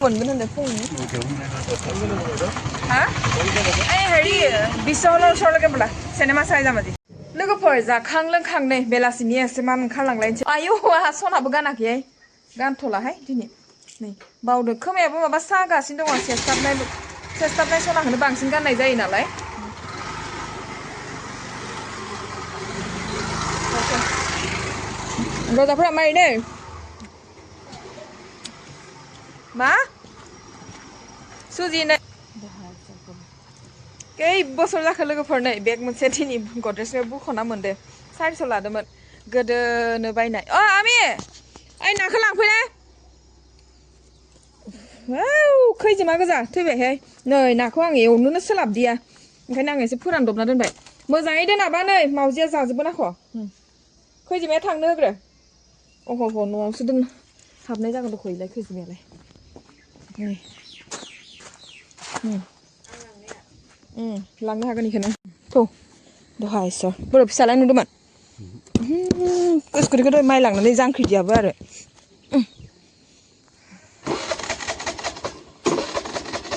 मोनगोन होनदों फुंनि हा ओइ हेरि बिसहलाव सरलगेब्ला सिनेमा साइ जामादि लोगोफोर जाखां लोंखां नै बेलासिनि एसेमान ओंखारलांलायनोसै आयौ आहा सनाबो गानाखैहाय गानथ'लाहाय दिनै नै बावदो खोमायाबो माबा सागासिनो दङ सेस्ताबनाय सनाखौनो बांसिन गाननाय जायो नालाय रजाफोरा मारै नै मा सुजिनो खै बोसोर जाखो लोगोफोर नै बेग मोनसे दिनै गद्रेजनिफ्राय बुख'ना मोनदो 400 लादोंमोन गोदोनो बायनाय आमि ओइ नाखौ लांफैनाय खैजोमा गोजा थैबायहाय नै नाखौ आं एवनोनो सोलाबदिया ओंखायनो आं एसे फोरानदबना दोनबाय मोजाङै दोनाबा नै मावजिया जाजोबगोन आख' खैजोमाया थांनो होग्रो अह न'आवसो दोन हाबनाय जागोन दख'योलाय खैजोमायालाय लांनो हागोन इखौनो थौ दहाय इसर बर' फिसालाय नुदोंमोन गोसोखौथ' माइ लांनानै जांख्रिदियाबो आरो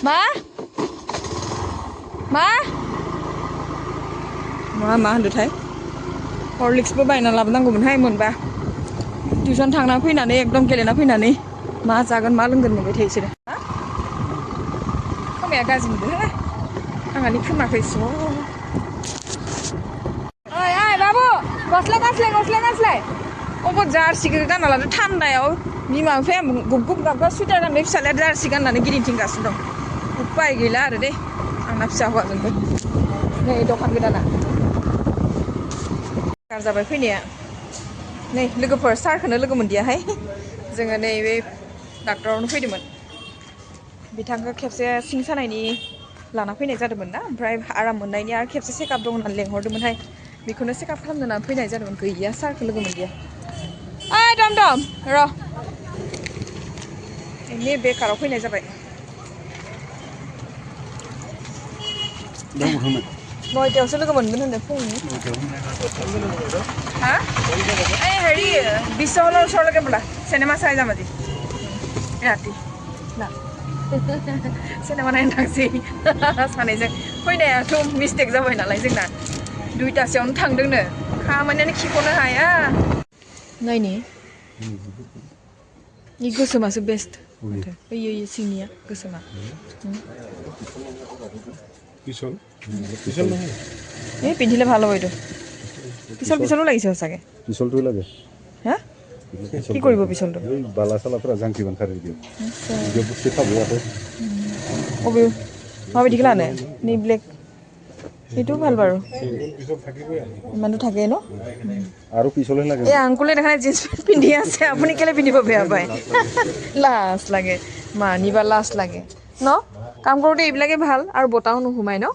मा मा मा होनदोंथाय हरलिक्सबो बायना लाबोनांगौमोनहाय मोनबा टिउसन थांना फैनानै एकदम गेलेना फैनानै मा जागोन मा लोंगोन मोनबाय थायो बिसोरो खोमाया गाज्रि मोनदों आंहानि खोमाखै स' ओइ बाबु गस्ला गानस्लाय अबाव जार्सिखौ गानना लादो थान्दायाव बिमा बिफाया गुब गुब गाबग्रा सुइटार गानबाय फिसालाया जार्सि गाननानै गिदिंथिंगासिनो दं उपाय गैला आरो दे आंना फिसा हौवाजोंबो नै दखान गोदाना गार जाबाय फैनाया नै लोगोफोर सारखौनो लोगो मोनदियाहाय जोङो नैबे डाक्टरावनो फैदोंमोन बिथांखौ खेबसे सिं सानायनि लाना फैनाय जादोंमोन ना ओमफ्राय आराम मोननायनि आरो खेबसे चेकआप दं होननानै लेंहरदोंमोनहाय बेखौनो चेकआप खालामनो होननानै फैनाय जादोंमोन गैया सारखौ लोगो मोनदिया ओइ दम र' एमनि बेकाराव फैनाय जाबाय नयथायावसो लोगो मोनगोन होनदों फुंनि हा ओइ हेरि बिसहलाव सरलगेब्ला सिनेमा साइ जामादि राति ना सिनेमा नायनो थांसै सानैजों फैनायाथ' मिस्टेक जाबाय नालाय जोंना 2टासोआवनो थांदोंनो खामानियानो खिख'नो हाया नायनि इ गोसोमासो बेस्ट माथो ओइ सिंनिया गोसोमा পিছল নহয় এই পিন্ধিলে ভাল হ'ব এইটো পিছল লাগিছে সঁচাকে পিছলটো লাগে হা কি কৰিব পিছলটো এই বালা চালাফोरा জাংকিবাन खारि দিও ভিডিঅ বুঝতে খাবো আকৌ অবে মাবিদিকে লানে নি ব্লেক এইটো ভাল বাৰু পিছল থাকিবই ইমানটো থাকে ন আৰু পিছলে লাগে এই আংকুলে দেখাই জিন্স পিন্ধি আছে আপুনি কেলে পিন্ধিব বেয়া পায় লাজ লাগে মানিবা লাজ লাগে ন কাম কৰোতে এইবিলাকে ভাল আৰু বটাও নুহুমাই ন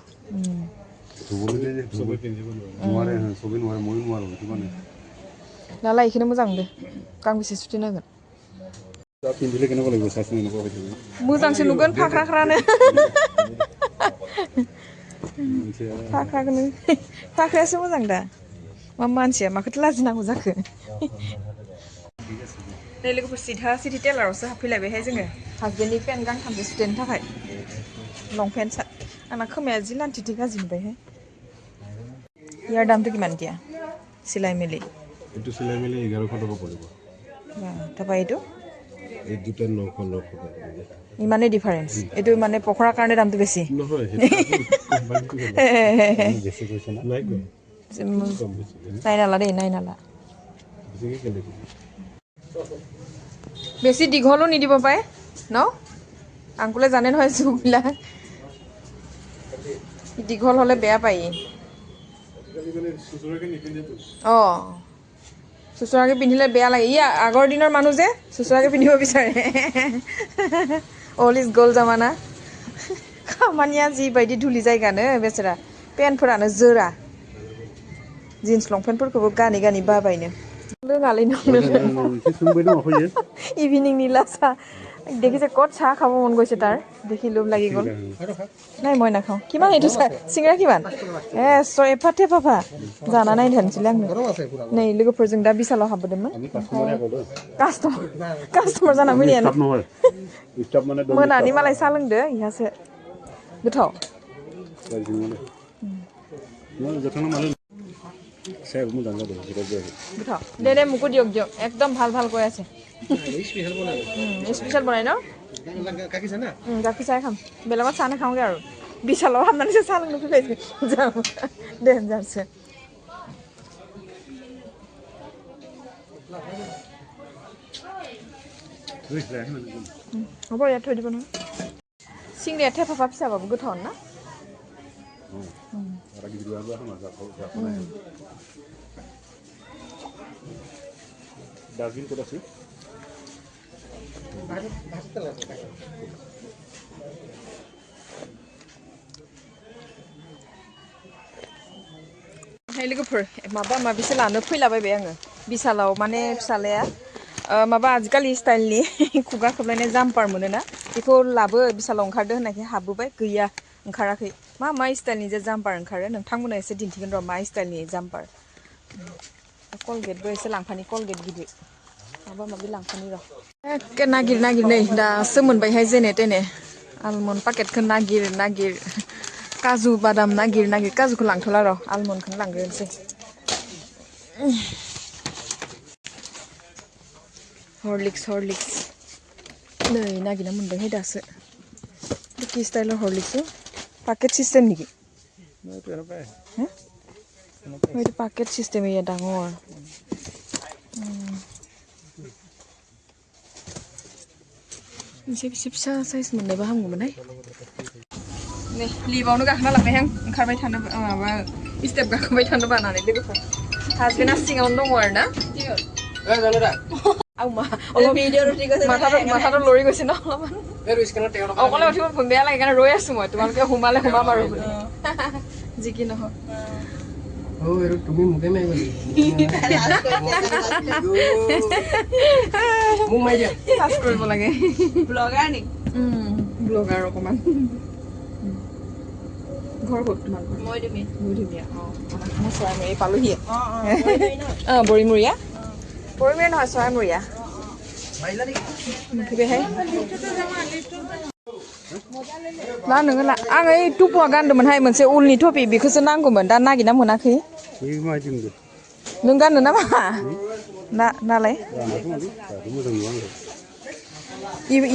লালা এইখিনি मोजां मोनदो गांबेसे सुथि नांगोन मोजांसो नुगोन फाख्राख्रानो फाख्रायासो मोजां दा मा मानसिया माखौथो लाजिनांगौ जाखो नै लोगोफोर सिथि टेलारावसो हाबफैलायबायहाय जोङो हासबेन्डनि पेन्ट गांथामसो सुथेनो थाखाय लंपेन्ट आंना खोमाया जि लान्थिथि गाज्रि नुबायहाय ইয়াৰ দামটো কিমান এতিয়া চিলাই মেলি এইটো চিলাই মেলি 1100 টকা পৰিব তাৰপা এইটো এই দুটা 900 টকা ইমানে ডিফাৰেন্স এইটো মানে পখৰা কাৰণে দামটো বেছি নহয় বেছি কৈছে না নাই নালা দেই নাই নালা বেছি দীঘলো নিদিব পাৰে ন আংকুলে জানে নহয় জোখবিলাক দীঘল হ'লে বেয়া পায় চুচৰাকে পিন্ধিলে বেয়া লাগে ই আগৰ দিনৰ মানুহ যে চুচৰাকে পিন্ধিব বিচাৰে অল ইজ গ'ল জামানা খামাनिया जिबायदि धुलि जायगानो बेसेरा पेन्टफोरानो जोरा जिन्स लंपेन्टफोरखौबो गानै गानै बाबायनो लोङालै नंनो इभिनिंनि लासा দেখিছে ক'ত চাহ খাব মন গৈছে তাৰ দেখি লোভ লাগি গ'ল নাই মই নাখাওঁ কিমান এইটো চাহ চিঙৰা কিমান এফাতে ফাফা জানা নাই ধানছিলে आंनो नै लोगोफोरजों दा बिसालाव हाबबोदोंमोन कास्टमार जाना फैनायानो मोनानि मालाय साहा लोंदो इहासो गोथाव गोथाव दे मोको दियक एकदम ভাল ভাল কৈ আছে স্পেশাল বনাই ন গাখীৰ চাহ খাম বেলেগত চাহ নাখাওঁগৈ আৰু বিশালৰ হামনানিছে চাহ লোংনো ফেলাইছে যাওঁ দে যাচ্ছে হ'ব ইয়াত থৈ দিব নহয় চিংৰিয়া থেফাফা फिसाबाबो गोथाव ना ডাস্টবিন কোথায় আছে hey लोगोफोर माबा माबिसो लानो फैलाबायबाय आङो बिसालाव माने फिसालाया माबा आजिखालि स्टाइलनि खुगा खोबलायनाय जाम्पार मोनोना बेखौ लाबो बिसालाव ओंखारदो होननायखाय हाबबोबाय गैया ओंखाराखै मा स्टाइलनि जे जाम्पार ओंखारो नोंथांमोना एसे दिन्थिगोन र' मा स्टाइलनि जाम्पार कलगेटबो एसे लांफानि कलगेट गिदिर माबा माबि लांफानि र' एखे नागिर नै दासो मोनबायहाय जेने तेने आलमन्ड पाकेटखौ नागिर काजु बादाम नागिर काजुखौ लांथ'ला र' आलमन्डखौनो लांग्रोनोसै हरलिक्स नै नागिरना मोनबायहाय दासो कि स्टाइलाव हरलिक्सो पाकेट सिस्टेम नेকি এইটো পাকেট চিষ্টেম ইয়া ডাঙৰ एसे फिसा साइज मोननायबा हामगौमोनहाय नै लिभावनो गाखोना लांबायहां ओंखारबाय थानो माबा स्टेप गाखोबाय थानो बानानै लोगोफोर हासबेन्डआ सिङावनो दङ आरो ना মাথাটো লৰি গৈছে ন অলপমান অকলে উঠিব বেয়া লাগে কাৰণে ৰৈ আছো মই তোমালোকে সোমালে সোমাম আৰু যি কি নহওক তুমি মুখে মাৰি গলি মোক মাৰি দিয়া পাছ কৰিব লাগে ব্লগাৰ নি ব্লগাৰ অকমান ঘৰ ক'ত তোমালোকৰ মই ধুনীয়া মই চৰাইমুৰীয়া পালোহি বৰিমুৰীয়া নহয় চৰাইমুৰীয়া ला नोङो ला आं ओइ टुप'आ गानदोंमोनहाय मोनसे उलनि टपि बेखौसो नांगौमोन दा नागिरना मोनाखै नों गाननो नामा नालाय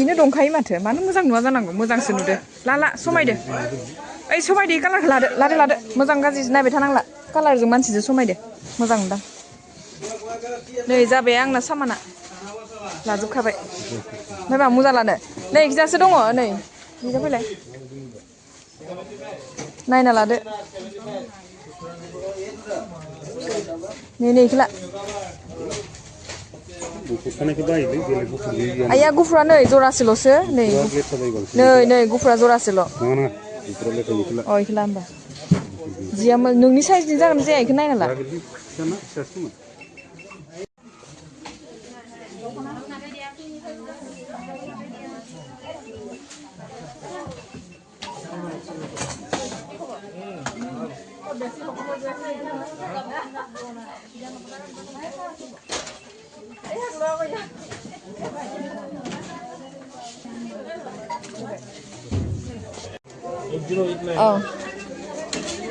इनो दंखायो माथो मानो मोजां नुवा जानांगौ मोजांसो नुदो ला समायदो ओइ समायदो कालारखौ लादो मोजां गाज्रि नायबाय थानांला कालारजों मानसिजों समायदो मोजां नुदां नै जाबाय आंना सामाना लाजोबखाबाय ओमफ्राय मा मुजा लानो नै खिजासो दङ नै बिदा फैलाय नायना लादो नै इखौला आइया गुफुरा नै जरासेल'सो नै गुफुरा जरासेल' अ इखौला होमबा जिया नोंनि साइजनि जागोन जाया इखौ नायना ला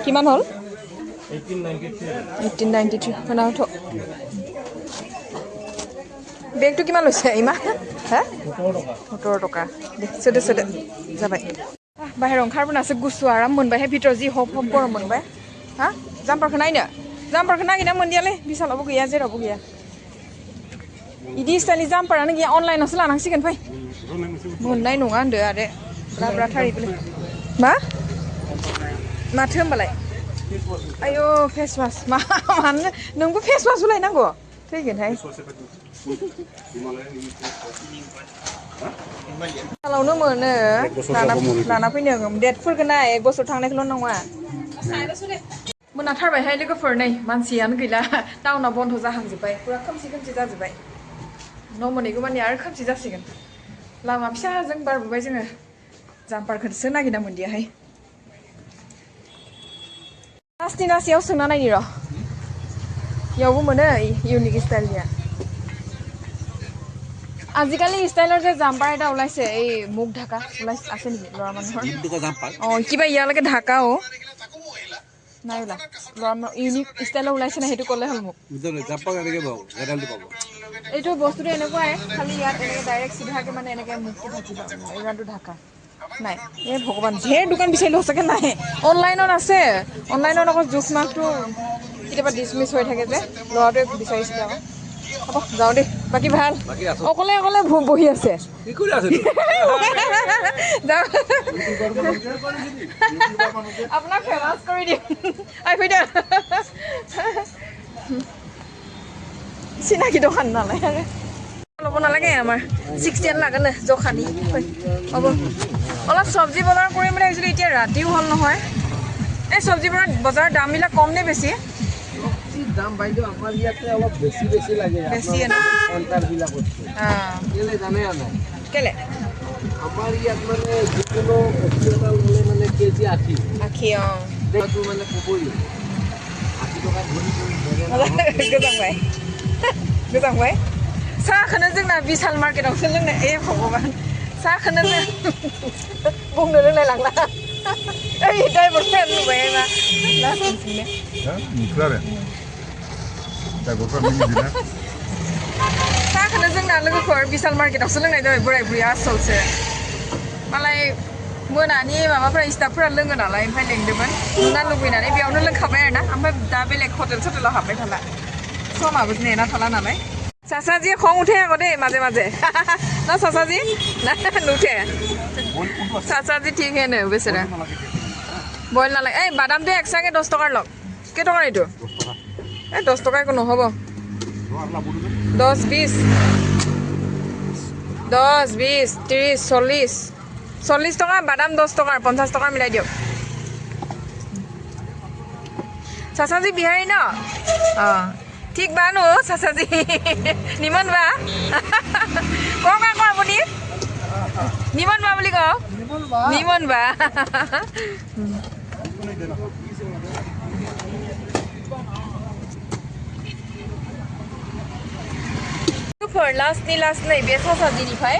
কিমান হ'ল 1893 শুনা উঠ বেগটো কিমান লৈছে ইমান হে 17 টকা দে जाबाय बाहेराव ओंखारबोनासो गुसु आराम मोनबायहाय भितराव जि हब गरम मोनबाय हा जाम्पारखौ नागिरना मोनदियालै बिसालावबो गैया जेरावबो गैया इदि स्टाइलनि जाम्पारानो गैया अनलाइनावसो लानांसिगोन फै मोननाय नङा होनदो आरो ब्रा थारिबोलै माथो होमबालाय आयौ फेस वास मानो नोंबो फेस वास लायनांगौ थैगोनहाय सालावनो मोनो लाना फैनो डेटफोरखौ नाय 1 बोसोर थांनायखौल' नङा मोनाथारबायहाय लोगोफोर नै मानसियानो गैला टाउना बन्द जाहांजोब्बाय पुरा खोमसि जाजोब्बाय न' मोनैगौ मानि आरो खोमसि जासिगोन लामा फिसाजों बारबोबाय जोङो जाम्पारखौसो नागिरना मोनदियाहाय लास्टनि नासेयाव सोंना नायनि र' इयावबो मोनो इउनिक स्टाइलनिया আজিকালি ষ্টাইলৰ যে জাম্পাৰ এটা ওলাইছে এই মুখ ঢাকা ওলাইছে আছে নেকি ল'ৰা মানুহৰ অঁ কিবা ইয়ালৈকে ঢাকাও নাই ওলা ল'ৰা ইউনিক ষ্টাইলৰ ওলাইছে না সেইটো ক'লে হ'ল মোক এইটো বস্তুটো এনেকুৱাই খালি ইয়াত এনেকৈ ডাইৰেক্ট চিধাকৈ মানে এনেকৈ মুখটো ঢাকি পাব ইমানটো ঢাকা নাই এই ভগৱান ঢেৰ দোকান বিচাৰিলোঁ সঁচাকৈ নাই অনলাইনত আছে অনলাইনত আকৌ জোখ মাখটো কেতিয়াবা ডিছমিছ হৈ থাকে যে ল'ৰাটোৱে বিচাৰিছিলে আকৌ হ'ব যাওঁ দেই বাকী ভাল অকলে অকলে বহি আছে আপোনাক ফেমাছ কৰি দিম চিনাকি দোকান নালাগে ল'ব নালাগে আমাৰ 60 লাগে নে জখানি হ'ব অলপ চব্জি বজাৰ কৰিম বুলি ভাবিছিলোঁ এতিয়া ৰাতিও হ'ল নহয় এই চব্জি বজাৰৰ দামবিলাক কম নে বেছি দাম বাইদেউ আমাৰ ইয়াতে অলপ বেছি লাগে বেছি কাউণ্টাৰবিলাকত কেলে জানে নাই কেলে আমাৰ ইয়াত মানে যিকোনো বস্তু এটা ল'লে মানে কেজি 80 অঁ সেইটো মানে ক'বই 80 টকা ধৰি गोजां बाय साहाखौनो जोंना बिशाल मार्केटावसो लोंनाय ए भगवान साहाखौनो बुंनो रोंलाय लांला ओइ ड्राइभार फेन नुबाय मा लासिंसिंनो नुथारो ड्राइभारफ्रा मिनिदोंना साहाखौनो जोंना लोगोफोर बिशाल मार्केटावसो लोंनाय जाबाय बोराय बुरिया आसलसो मालाय मोनानि माबाफ्रा स्टाफफोरा लोङो नालाय ओमफ्राय लेंदोंमोन नुना लुबैनानै बेयावनो लोंखाबाय आरोना ओमफ्राय दा बेलेग हटेल सटेलाव हाबबाय थाला समाबो नेना थाला नालाय চাচাজীয়ে খং উঠে আকৌ দেই মাজে মাজে ন চাচাজী নুঠে চাচাজী ঠিক হেনে বেচেৰা বইল নালাগে এই বাদামটো এক্সট্ৰাকৈ 10 টকাৰ লওক কেইটকাৰ এইটো এই 10 টকা একো নহ'ব 10 20 30 40 টকা বাদাম 10 টকাৰ 50 টকাৰ মিলাই দিয়ক চাচাজী বিহাৰী ন অঁ ঠিক বা নো চাচাজী নিমন বা কওক আকৌ আপুনি নিমন বা বুলি কওক নিমন বা लास्ट नैबे सासाजिनिफ्राय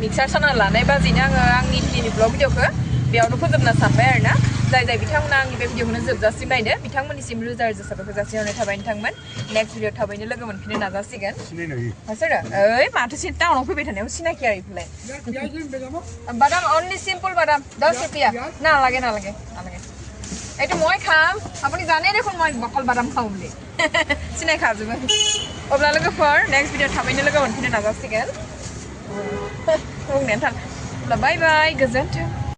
मिक्सार साना लानाय बाजिनो आङो आंनि दिनैनि ब्लग भिडिअखौ बेयावनो फोजोबना सानबाय आरोना जाय बिथांमोना आंनि बे भिडिअखौनो जोबजासिम नायदो बिथांमोननिसिम रोजा रोजा साबायखर जासिहरनाय थाबाय नोंथांमोन नेक्स्ट भिडिअ थाबैनो लोगो मोनफिननो नाजासिगोन सोरो ओइ माथो टाउनाव फैबाय थानायाव सिनाखि आरो इफोरलाय बादाम अनलि सिम्पल बादाम 10 रुपिया नालागे এইটো মই খাম আপুনি জানে দেখোন মই বকল বাদাম খাওঁ বুলি চিনাই খাজোবো अब्ला लोगोफोर नेक्स्ट भिडिअ थाबैनो लोगो मोनफिननो नाजासिगोन बुंनायानो थान अब्ला बाय बाय गोजोन्थों